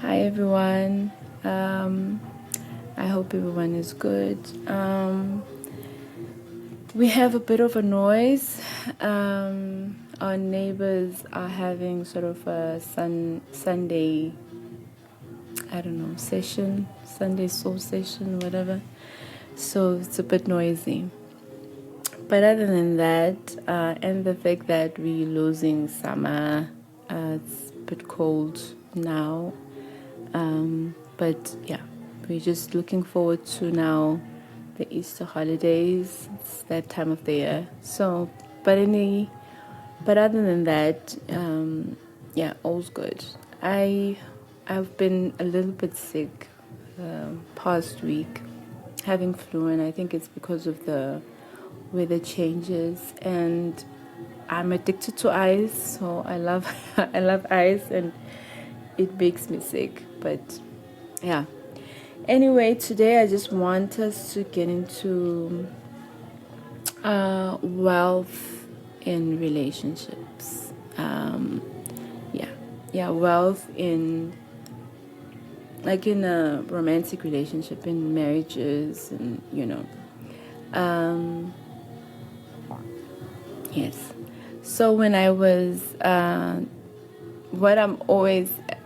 Hi everyone. I hope everyone is good. We have a bit of a noise. Our neighbors are having sort of a Sunday, I don't know, session, Sunday soul session, whatever. So it's a bit noisy. But other than that, and the fact that we're losing summer, it's a bit cold now. But yeah, we're just looking forward to now the Easter holidays. It's that time of the year. So, but other than that, yeah, all's good. I've been a little bit sick past week, having flu, and I think it's because of the weather changes. And I'm addicted to ice, so I love I love ice, and it makes me sick. But yeah. Anyway, today I just want us to get into wealth in relationships. Wealth in in a romantic relationship, in marriages, and yes. So when I was,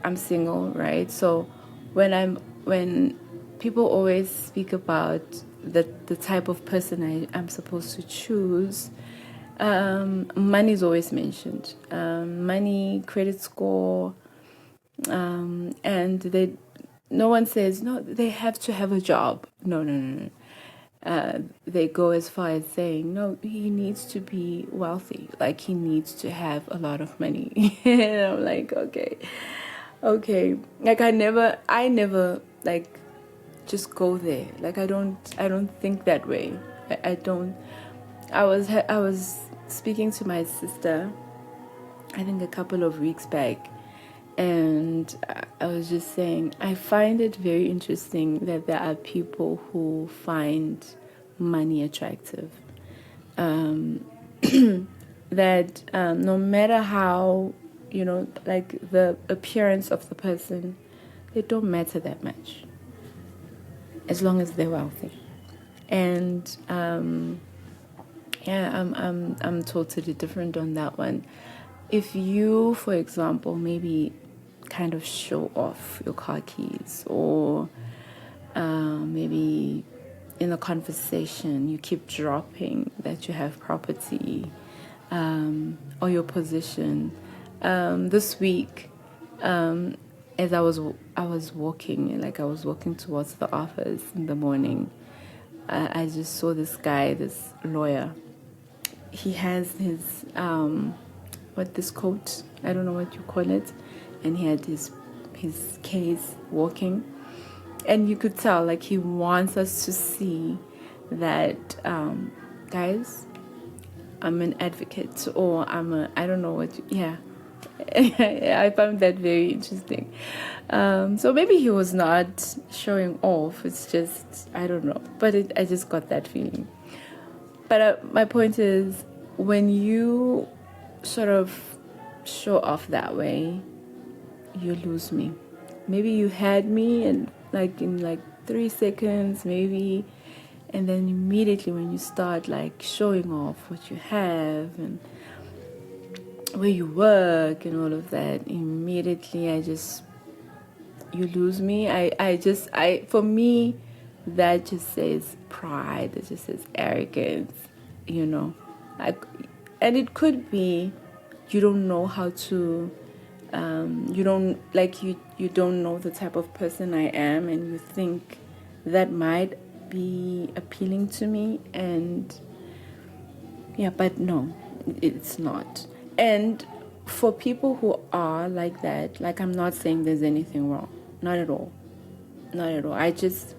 I'm single, right? So when people always speak about the type of person I'm supposed to choose, money is always mentioned. Money, credit score, and no one says no. They have to have a job. No. They go as far as saying, no, he needs to be wealthy. Like, he needs to have a lot of money. And I'm like, okay. Like, I never like just go there. Like, I don't think that way. I don't. I was speaking to my sister, I think a couple of weeks back, and I was just saying, I find it very interesting that there are people who find money attractive. That no matter how, like the appearance of the person, they don't matter that much as long as they're wealthy. And I'm totally different on that one. If you, for example, maybe kind of show off your car keys, or maybe in a conversation you keep dropping that you have property, or your position. This week, as I was walking, like I was walking towards the office in the morning, I just saw this guy, this lawyer. He has his this coat, I don't know what you call it, and he had his case walking, and you could tell like he wants us to see that, guys, I'm an advocate, or I don't know what I found that very interesting. So maybe he was not showing off, it's just, I don't know, but I just got that feeling. But my point is, when you sort of show off that way, you lose me. Maybe you had me in 3 seconds, maybe, and then immediately when you start like showing off what you have and where you work and all of that, immediately you lose me. For me, that just says pride, that just says arrogance, and it could be you don't know how to, you don't know the type of person I am, and you think that might be appealing to me, and but no, it's not. And for people who are like that, like, I'm not saying there's anything wrong, not at all. I just,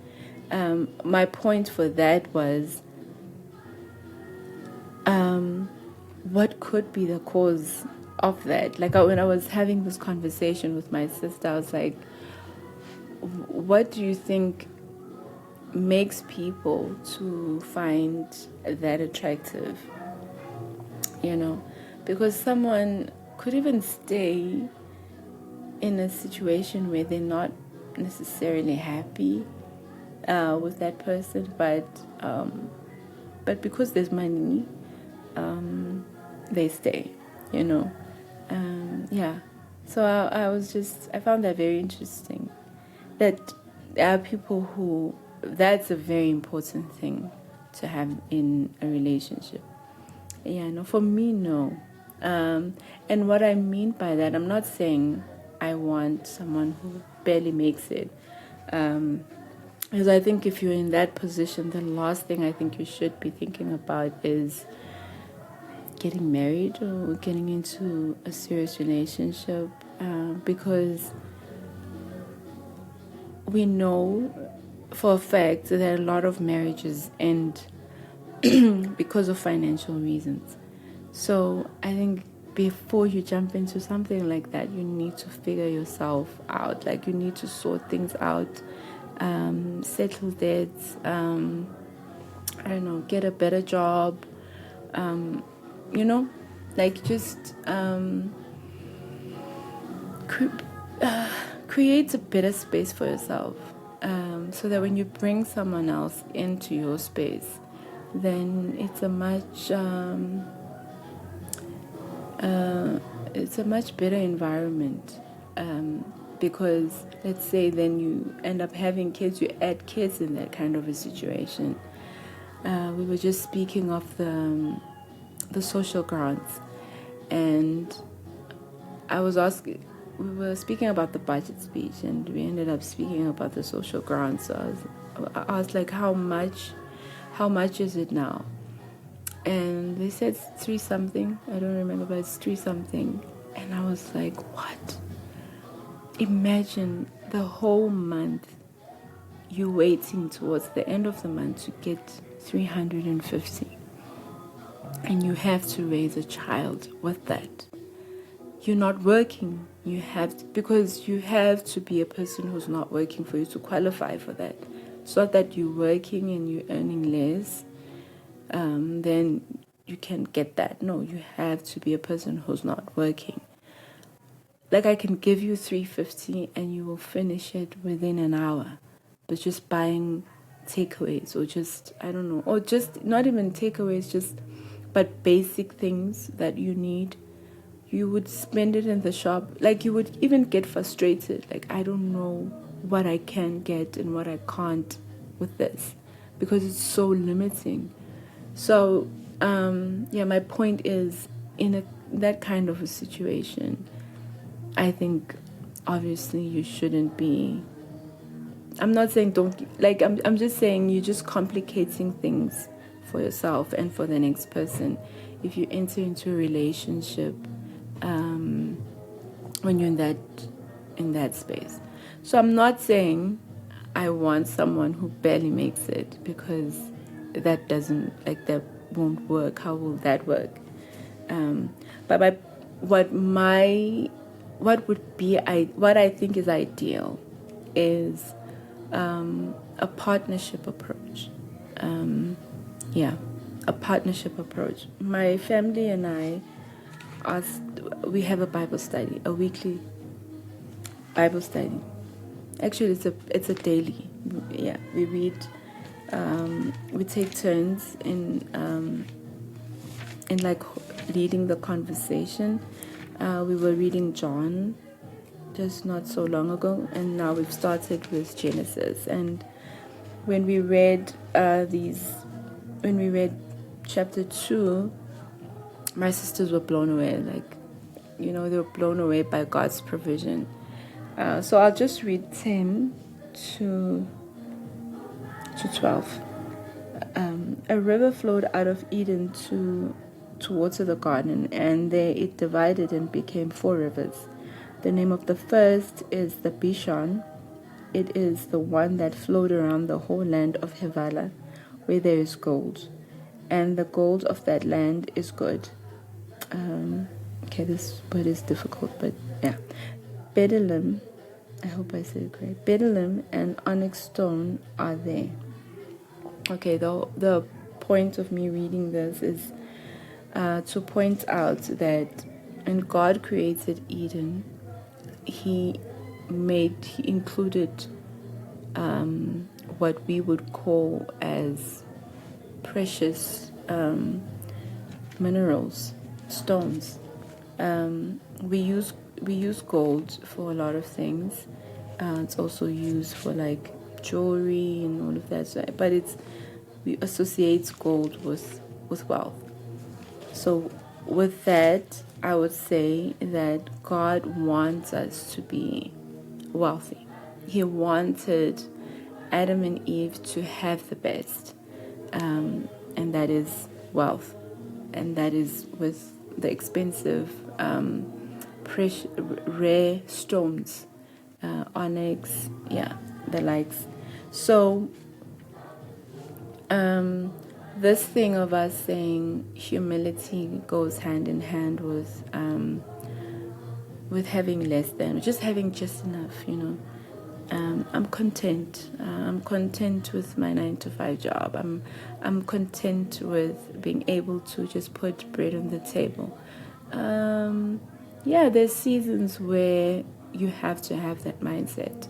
my point for that was, what could be the cause of that? Like, when I was having this conversation with my sister, I was like, what do you think makes people to find that attractive? Because someone could even stay in a situation where they're not necessarily happy with that person, but because there's money, they stay, you know. Yeah. So I found that very interesting, that there are people who, that's a very important thing to have in a relationship. Yeah, no, for me, no. And what I mean by that, I'm not saying I want someone who barely makes it. Because I think if you're in that position, the last thing I think you should be thinking about is getting married or getting into a serious relationship, because we know for a fact that a lot of marriages end because of financial reasons. So I think before you jump into something like that, you need to figure yourself out. Like, you need to sort things out, settle debts, I don't know, get a better job, you know, like just create a better space for yourself, so that when you bring someone else into your space, then it's a much better environment, because let's say then you end up having kids, you add kids in that kind of a situation. We were just speaking of the social grants, and we were speaking about the budget speech, and we ended up speaking about the social grants. So I was like, how much is it now? And they said 3 something. I don't remember, but it's 3 something. And I was like, what? Imagine the whole month you waiting towards the end of the month to get 350. And you have to raise a child with that. You're not working. Because you have to be a person who's not working for you to qualify for that. It's not that you're working and you're earning less, then you can get that. No, you have to be a person who's not working. Like, I can give you 350 and you will finish it within an hour, but just buying takeaways, or just, I don't know, or just not even takeaways, but basic things that you need. You would spend it in the shop. Like, you would even get frustrated. Like, I don't know what I can get and what I can't with this, because it's so limiting. So, my point is, in that kind of a situation, I think obviously you shouldn't be. I'm not saying I'm just saying you're just complicating things for yourself and for the next person if you enter into a relationship when you're in that space. So I'm not saying I want someone who barely makes it, because that won't work. How will that work? But what I think is ideal is a partnership approach. A partnership approach. My family and I we have a Bible study, a weekly Bible study. Actually, it's a daily. Yeah, we read. We take turns in like leading the conversation. We were reading John just not so long ago, and now we've started with Genesis. And when we read chapter 2, my sisters were blown away. They were blown away by God's provision. So I'll just read 10 to 12. A river flowed out of Eden to water the garden, and there it divided and became 4 rivers. The name of the first is the Bishon. It is the one that flowed around the whole land of Havilah, where there is gold, and the gold of that land is good. This word is difficult, but yeah. Bdelem, I hope I said it correct. Bdelem and onyx stone are there. Okay, the point of me reading this is to point out that when God created Eden, he included what we would call as precious minerals, stones. We use gold for a lot of things. It's also used for like jewelry and all of that. So, but we associate gold with wealth. So with that, I would say that God wants us to be wealthy. He wanted Adam and Eve to have the best, and that is wealth, and that is with the expensive, precious, rare stones, onyx, the likes. So, this thing of us saying humility goes hand in hand with having less than, just having just enough, I'm content. I'm content with my 9 to 5 job. I'm content with being able to just put bread on the table. There's seasons where you have to have that mindset,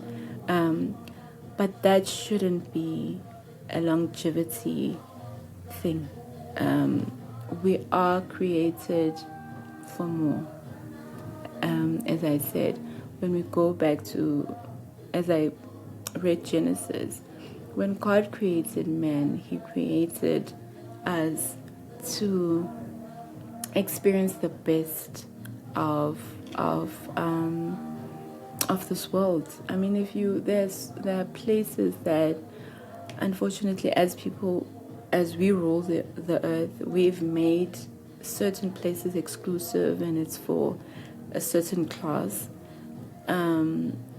but that shouldn't be a longevity thing. We are created for more. As I said, when we go back to, as I read Genesis, when God created man, He created us to experience the best of this world. I mean, there are places that, unfortunately, as we rule the earth, we've made certain places exclusive, and it's for a certain class.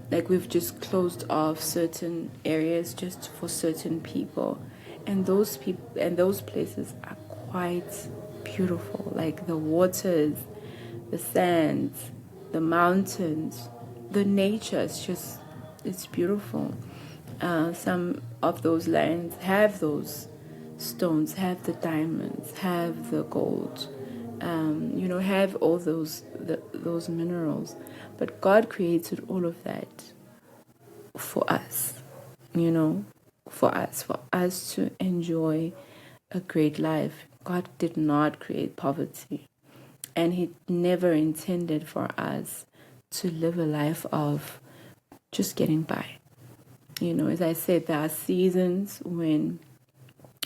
Like we've just closed off certain areas just for certain people, and those places are quite beautiful. Like the waters, the sands, the mountains, the nature. It's beautiful. Some of those lands have those stones, have the diamonds, have the gold, have all those minerals. But God created all of that for us, for us to enjoy a great life. God did not create poverty, and He never intended for us to live a life of just getting by. As I said, there are seasons when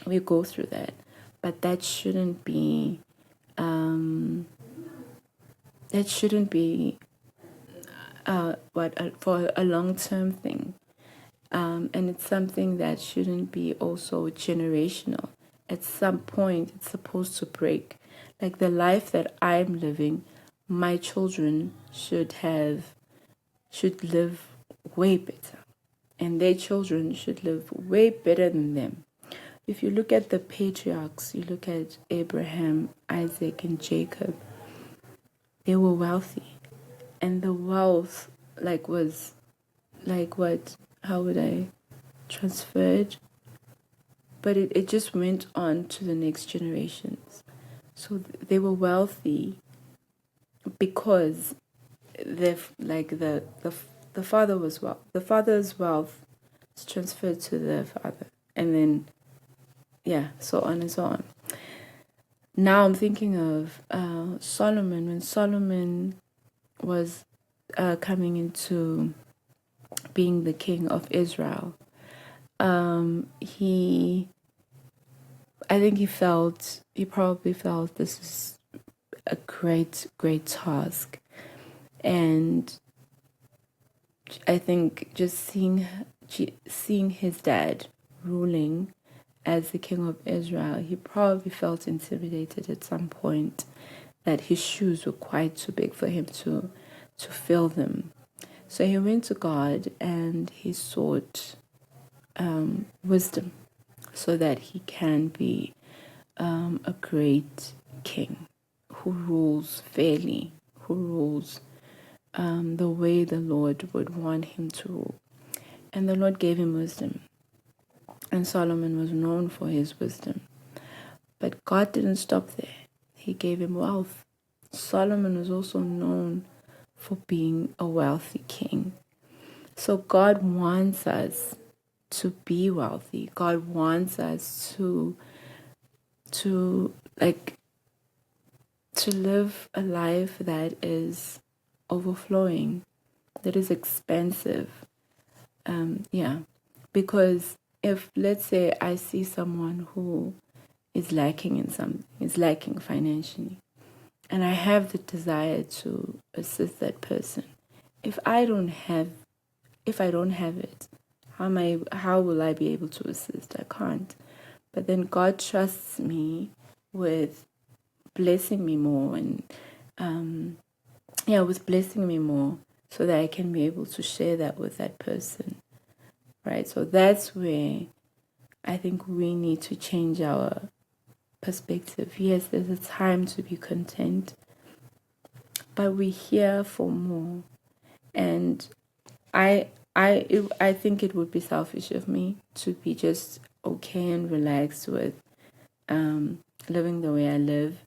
we go through that, but that shouldn't be for a long-term thing, and it's something that shouldn't be also generational. At some point, it's supposed to break. Like the life that I'm living, my children should live way better, and their children should live way better than them. If you look at the patriarchs, you look at Abraham, Isaac, and Jacob, they were wealthy. And the wealth, was what? How would I transfer it? But it just went on to the next generations. So they were wealthy because the father was wealth. The father's wealth is transferred to the father, and then so on and so on. Now I'm thinking of Solomon. When Solomon was coming into being the king of Israel, he probably felt this is a great task, and I think just seeing his dad ruling as the king of Israel, he probably felt intimidated at some point, that his shoes were quite too big for him to fill them. So he went to God and he sought wisdom so that he can be a great king who rules fairly, who rules the way the Lord would want him to rule. And the Lord gave him wisdom. And Solomon was known for his wisdom. But God didn't stop there. He gave him wealth. Solomon was also known for being a wealthy king. So God wants us to be wealthy. God wants us to live a life that is overflowing, that is expensive. Because if, let's say, I see someone who is lacking in something, is lacking financially, and I have the desire to assist that person, if I don't have it, how will I be able to assist? I can't. But then God trusts me with blessing me more and with blessing me more so that I can be able to share that with that person. Right? So that's where I think we need to change our perspective. Yes, there's a time to be content, but we're here for more. And I think it would be selfish of me to be just okay and relaxed with living the way I live,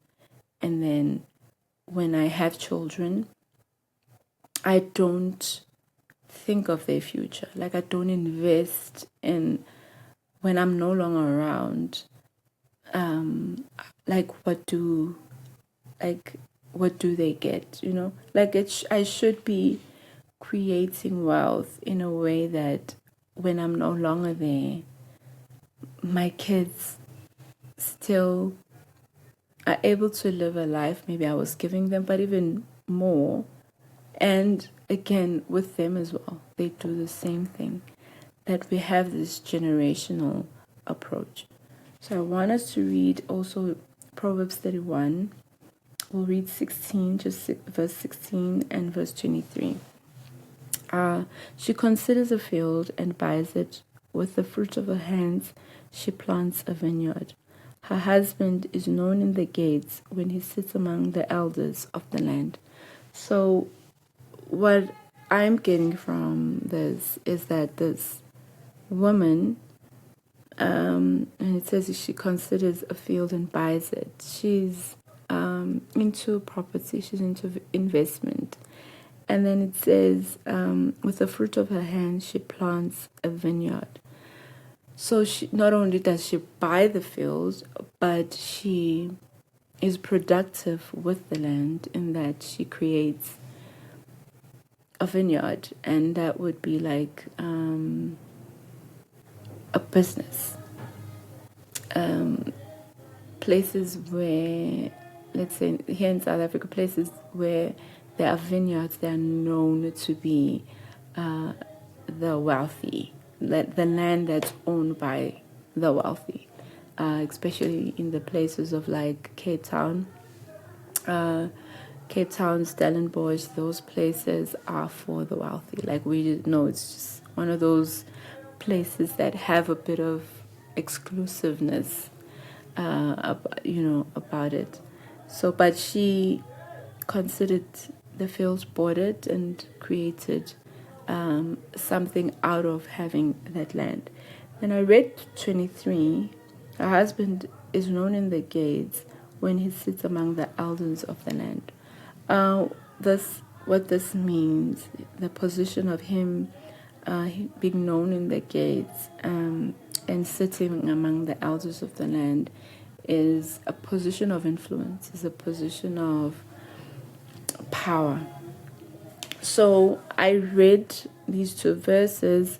and then when I have children, I don't think of their future. Like, I don't invest in, when I'm no longer around, what do they get, I should be creating wealth in a way that when I'm no longer there, my kids still are able to live a life maybe I was giving them, but even more. And again, with them as well, they do the same thing, that we have this generational approach. So I want us to read also Proverbs 31. We'll read 16, verse 16 and verse 23. She considers a field and buys it. With the fruit of her hands, she plants a vineyard. Her husband is known in the gates when he sits among the elders of the land. So what I'm getting from this is that this woman, and it says she considers a field and buys it. She's into property, she's into investment. And then it says, with the fruit of her hand, she plants a vineyard. So she not only does she buy the field, but she is productive with the land in that she creates a vineyard, and that would be like a business. Places where, let's say here in South Africa, places where there are vineyards, they are known to be the wealthy, the land that's owned by the wealthy, especially in the places of like Cape Town, Stellenbosch. Those places are for the wealthy. Like, we know it's just one of those places that have a bit of exclusiveness about it. So, but she considered the fields, bought it, and created something out of having that land. And I read 23. Her husband is known in the gates when he sits among the elders of the land. What this means, the position of him being known in the gates and sitting among the elders of the land, is a position of influence, is a position of power. So I read these two verses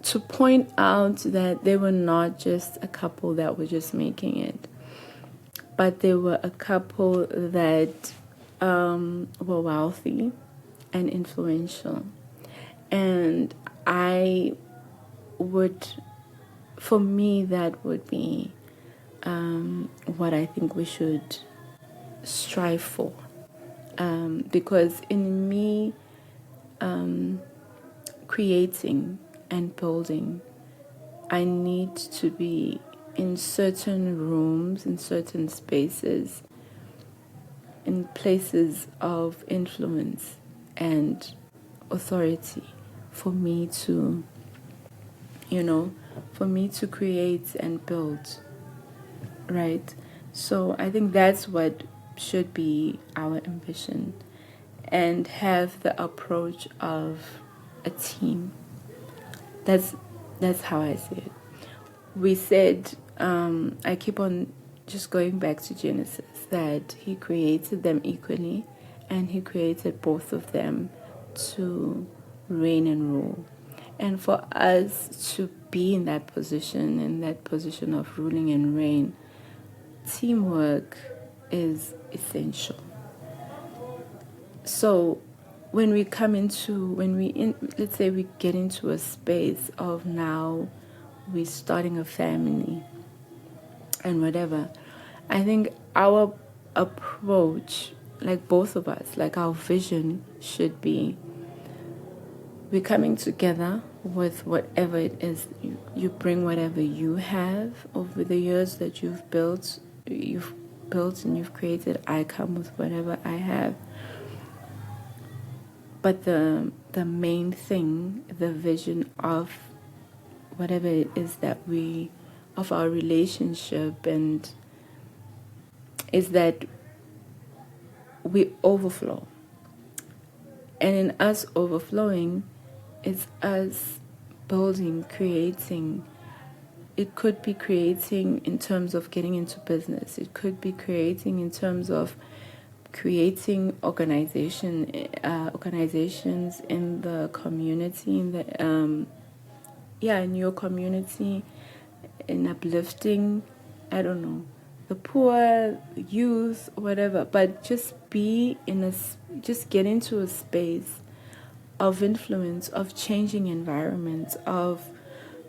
to point out that they were not just a couple that were just making it, but they were a couple that were wealthy and influential. And for me, that would be what I think we should strive for. Because in me creating and building, I need to be in certain rooms, in certain spaces, in places of influence and authority for me to create and build, right? So I think that's what should be our ambition. and have the approach of a team. That's how I see it. We said, I keep on just going back to Genesis, that he created them equally, and he created both of them to reign and rule. And for us to be in that position of ruling and reign, teamwork is essential. So when we come into, let's say we get into a space of now we're starting a family and whatever, I think our approach, like both of us, like our vision should be, we're coming together with whatever it is. You bring whatever you have over the years that you've built and you've created. I come with whatever I have. But the main thing, the vision of whatever it is that of our relationship, and is that we overflow. And in us overflowing, it's us building, creating. It could be creating in terms of getting into business. It could be creating in terms of creating organizations in the community, in your community, in uplifting, I don't know, the poor, youth, whatever. But just get into a space of influence, of changing environments, of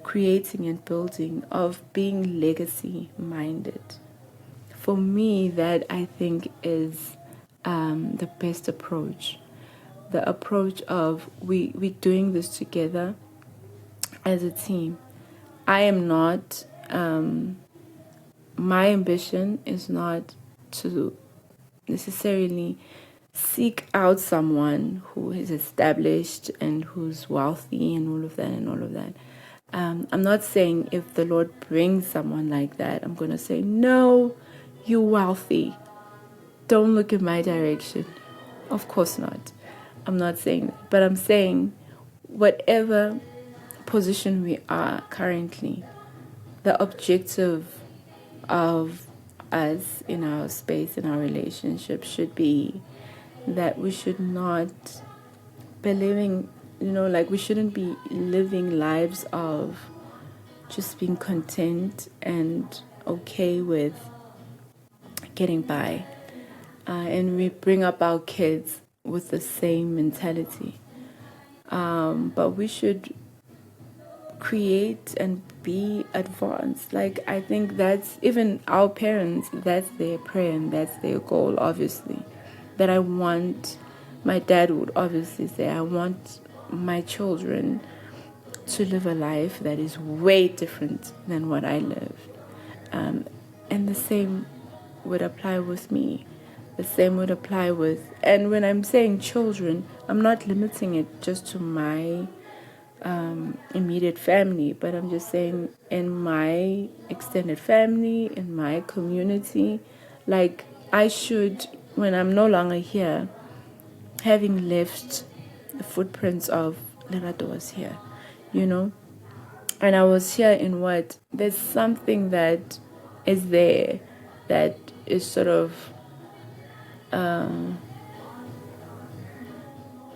creating and building, of being legacy minded. For me, that I think is the best approach. The approach of we doing this together as a team. I am not, my ambition is not to necessarily seek out someone who is established and who's wealthy and all of that. I'm not saying if the Lord brings someone like that, I'm going to say, no, you're wealthy, don't look in my direction. Of course not. I'm not saying that. But I'm saying whatever position we are currently, the objective of us in our space, in our relationship, should be that we should not be living, we shouldn't be living lives of just being content and okay with getting by. And we bring up our kids with the same mentality. But we should create and be advanced. Like, I think that's, even our parents, that's their prayer and that's their goal, obviously. That I want, my dad would obviously say, I want my children to live a life that is way different than what I lived. And the same would apply with me. The same would apply with, and when I'm saying children, I'm not limiting it just to my immediate family, but I'm just saying in my extended family, in my community, like I should, when I'm no longer here, having left the footprints of Lerato was here, and I was here in what, there's something that is there that is sort of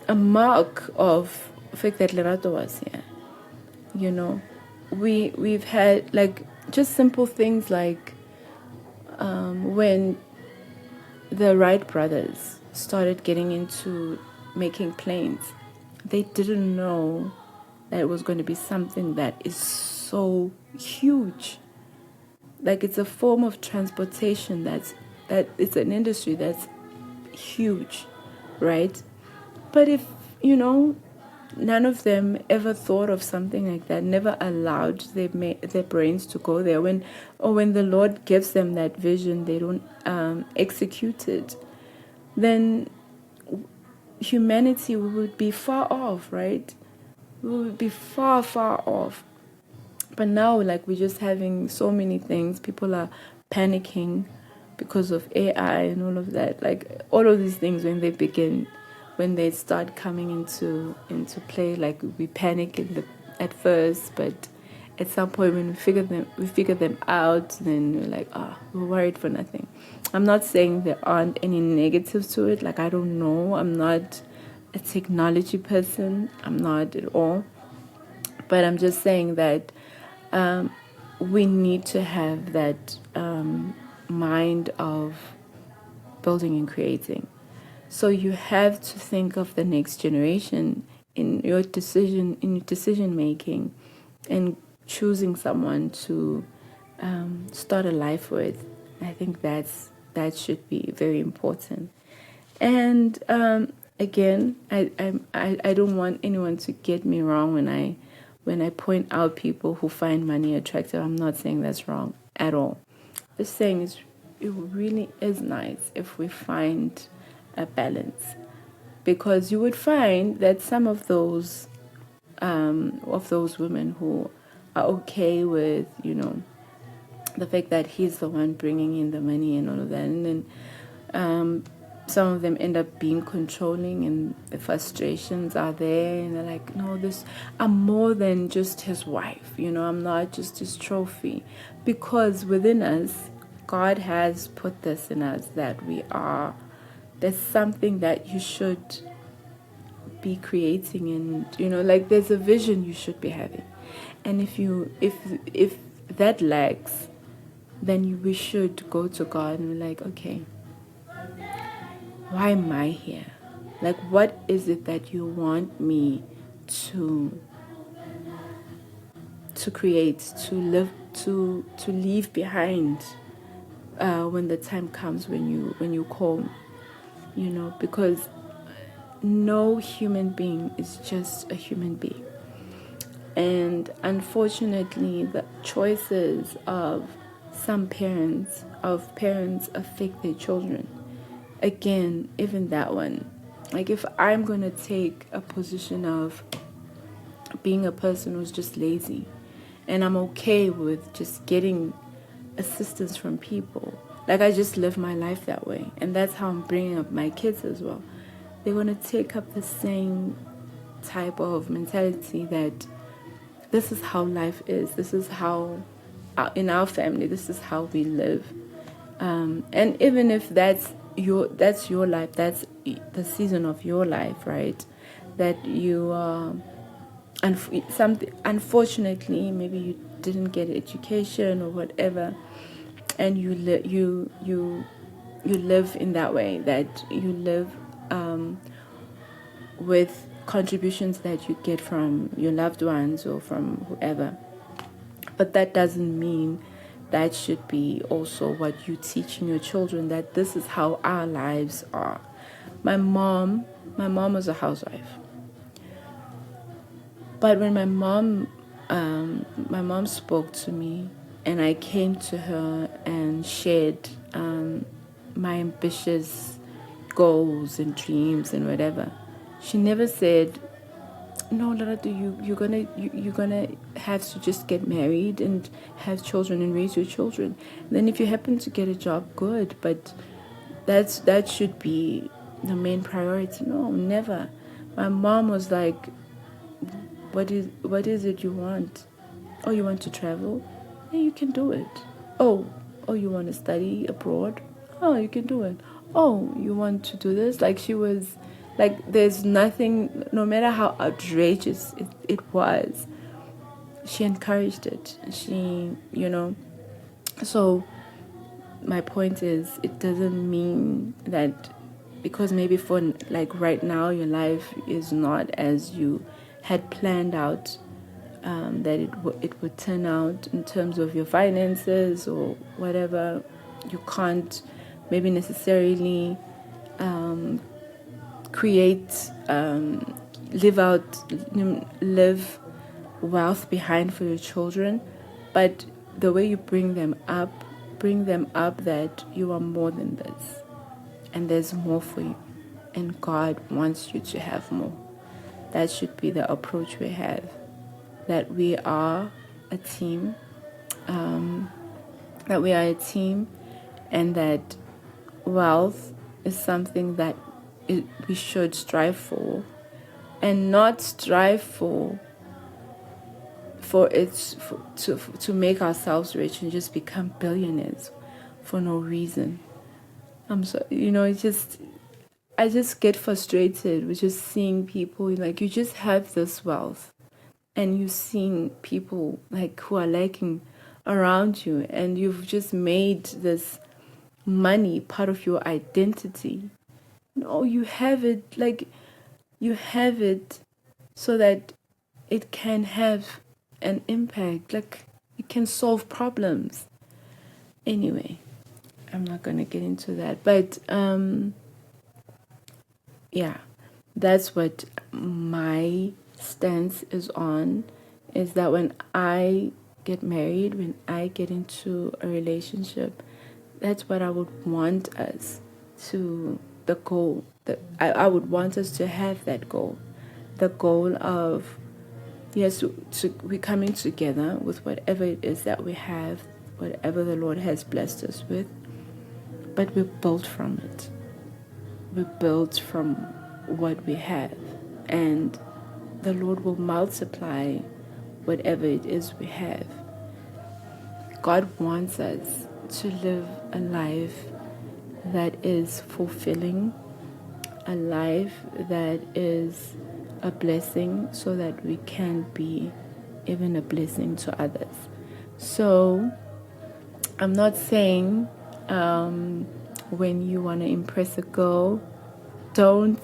a mark of the fact that Lerato was here. We've had like just simple things like when the Wright brothers started getting into making planes, they didn't know that it was going to be something that is so huge. Like, it's a form of transportation that it's an industry that's huge, right? But if none of them ever thought of something like that, never allowed their brains to go there, when the Lord gives them that vision, they don't execute it, then humanity would be far off, right? We would be far, far off. But now, like, we're just having so many things. People are panicking because of AI and all of that. Like, all of these things, when they begin, when they start coming into play, like we panic at first, but at some point when we figure them out, then we're like, we're worried for nothing. I'm not saying there aren't any negatives to it. Like, I don't know. I'm not a technology person. I'm not at all. But I'm just saying that we need to have that mind of building and creating. So you have to think of the next generation in your decision making, and choosing someone to start a life with. I think that should be very important. And again, I don't want anyone to get me wrong when I point out people who find money attractive. I'm not saying that's wrong at all. Just saying it really is nice if we find a balance, because you would find that some of those women who are okay with, the fact that he's the one bringing in the money and all of that, and then some of them end up being controlling, and the frustrations are there, and they're like, no, I'm more than just his wife, I'm not just his trophy. Because within us, God has put this in us, that there's something that you should be creating, and like there's a vision you should be having. And if that lacks, then we should go to God and be like, okay, why am I here? Like, what is it that you want me to create, to live, to leave behind when the time comes, when you call, because no human being is just a human being. And unfortunately, the choices of some parents affect their children. Again, even that one. Like, if I'm going to take a position of being a person who's just lazy, and I'm okay with just getting assistance from people, like, I just live my life that way. And that's how I'm bringing up my kids as well. They're going to take up the same type of mentality, that this is how life is. This is how, in our family, this is how we live. And even if that's your life, that's the season of your life, right? That you unfortunately, maybe you didn't get education or whatever, and you live in that way, that you live with contributions that you get from your loved ones or from whoever. But that doesn't mean that should be also what you're teaching your children, that this is how our lives are. My mom was a housewife. But when my mom spoke to me, and I came to her and shared my ambitious goals and dreams and whatever, she never said, no, Laradu, you're gonna have to just get married and have children and raise your children. And then if you happen to get a job, good, but that should be the main priority. No, never. My mom was like, what is it you want? Oh, you want to travel? Yeah, you can do it. Oh, you want to study abroad? Oh, you can do it. Oh, you want to do this? Like, she was like, there's nothing, no matter how outrageous it was, she encouraged it. She, so my point is, it doesn't mean that because maybe for like right now your life is not as you had planned out, that it would turn out in terms of your finances or whatever. You can't maybe necessarily create, live wealth behind for your children, but the way you bring them up that you are more than this, and there's more for you, and God wants you to have more. That should be the approach we have, that we are a team, and that wealth is something that we should strive for, and not strive for to make ourselves rich and just become billionaires for no reason. I just get frustrated with just seeing people, like, you just have this wealth and you're seeing people like who are lacking around you, and you've just made this money part of your identity. No, you have it, like, you have it so that it can have an impact, like it can solve problems. Anyway, I'm not going to get into that, but yeah, that's what my stance is on, is that when I get married, when I get into a relationship, that's what I would want us to, the goal that I would want us to have, that goal, the goal of, yes, we're coming together with whatever it is that we have, whatever the Lord has blessed us with, but we're built from it. We're built from what we have, and the Lord will multiply whatever it is we have. God wants us to live a life that is fulfilling, a life that is a blessing, so that we can be even a blessing to others. So I'm not saying when you want to impress a girl, don't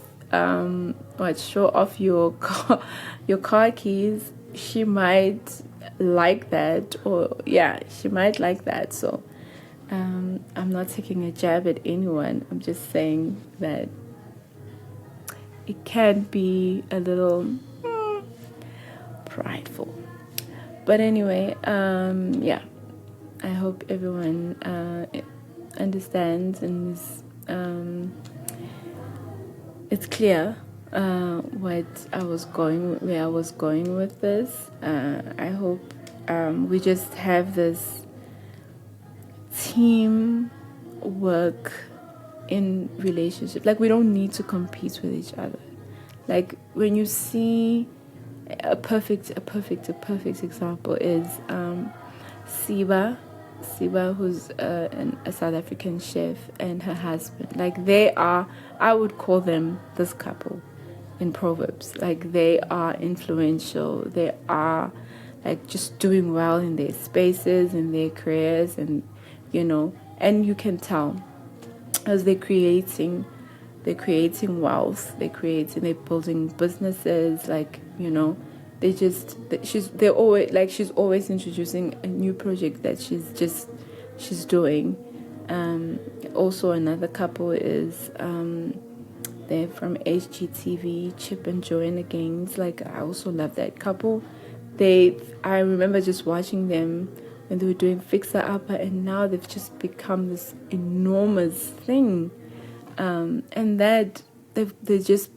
show off your car keys. She might like that, or she might like that. So I'm not taking a jab at anyone. I'm just saying that it can be a little prideful. But anyway, I hope everyone understands and is, it's clear where I was going with this. I hope we just have this team work in relationship. Like, we don't need to compete with each other. Like, when you see a perfect example is Siba, who's a South African chef, and her husband. Like, I would call them this couple in Proverbs. Like, they are influential. They are, like, just doing well in their spaces, in their careers, and and you can tell as they're creating wealth, they're building businesses, like, she's always introducing a new project that she's doing. Also, another couple is they're from HGTV, Chip and Joanna Gaines. Like, I also love that couple. I remember just watching them when they were doing Fixer Upper, and now they've just become this enormous thing. And that they're just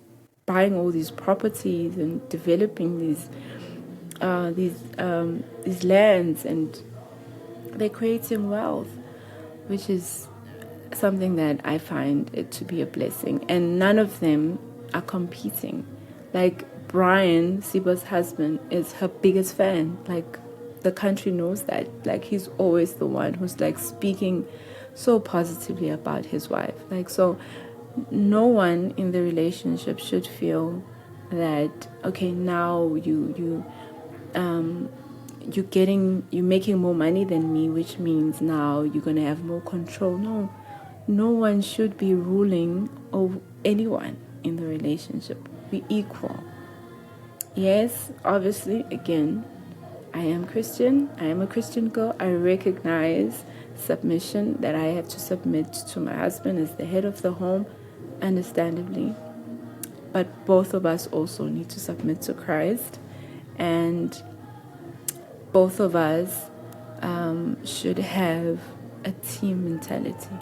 buying all these properties and developing these lands, and they're creating wealth, which is something that I find it to be a blessing. And none of them are competing. Like, Brian, Siba's husband, is her biggest fan. Like, the country knows that. Like, he's always the one who's, like, speaking so positively about his wife. Like, so no one in the relationship should feel that, okay, now you're making more money than me, which means now you're going to have more control. No one should be ruling over anyone in the relationship. We're equal. Yes, obviously, again, I am Christian. I am a Christian girl. I recognize submission, that I have to submit to my husband as the head of the home, understandably. But both of us also need to submit to Christ, and both of us should have a team mentality.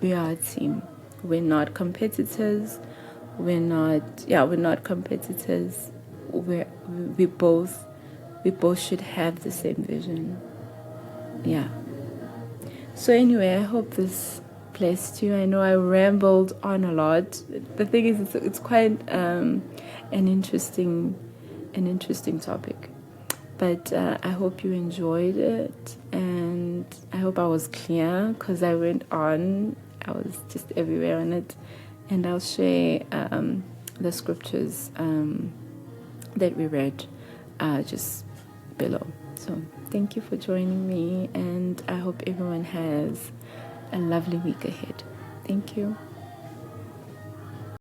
We are a team. We're not competitors. We're not competitors. We both should have the same vision. Yeah. So anyway, I hope this blessed you. I know I rambled on a lot. The thing is, it's quite an interesting topic. But I hope you enjoyed it, and I hope I was clear, because I went on. I was just everywhere on it, and I'll share the scriptures that we read just below. So thank you for joining me, and I hope everyone has a lovely week ahead. Thank you.